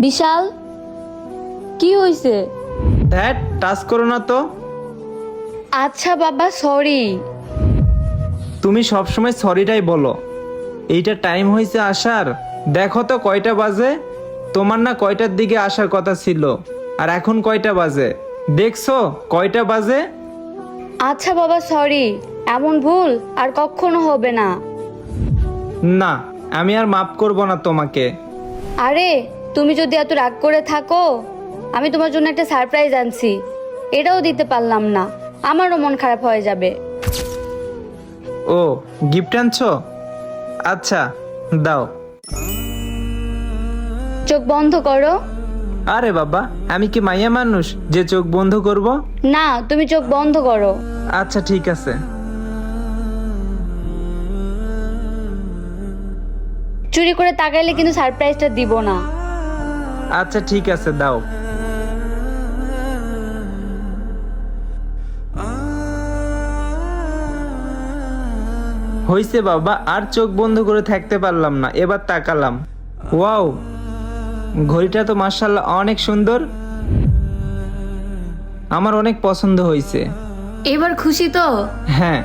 বিশাল, কি হয়েছে? ধ্যাট, টাচ করো না তো। আচ্ছা বাবা, সরি। তুমি সবসময় সরিটাই বলো। এইটা টাইম হয়েছে আসার। দেখো তো কয়টা বাজে। তোমার না কয়টার দিকে আসার কথা ছিল, আর এখন কয়টা বাজে? দেখছো কয়টা বাজে? আচ্ছা বাবা, সরি। এমন ভুল আর কখনো হবে না। না, আমি আর মাফ করব না তোমাকে। আরে, তুমি যদি এত রাগ করে থাকো, আমি তোমার জন্য একটা সারপ্রাইজ আনছি। এটাও দিতে পারলাম না, আমারও মন খারাপ হয়ে যাবে। ও, গিফট আনছো? আচ্ছা, দাও। চোখ বন্ধ করো। আরে বাবা, আমি কি মাইয়া মানুষ যে চোখ বন্ধ করব? না, তুমি চোখ বন্ধ করো। আচ্ছা ঠিক আছে। চুরি করে তাকাইলে কিন্তু সারপ্রাইজটা দিব না। আচ্ছা ঠিক আছে, দাও। হইছে বাবা, আর চোখ বন্ধ করে থাকতে পারলাম না, এবার তাকালাম। ওয়াও, ঘড়িটা তো মাশাআল্লাহ অনেক সুন্দর। আমার অনেক পছন্দ হয়েছে। এবার খুশি তো? হ্যাঁ।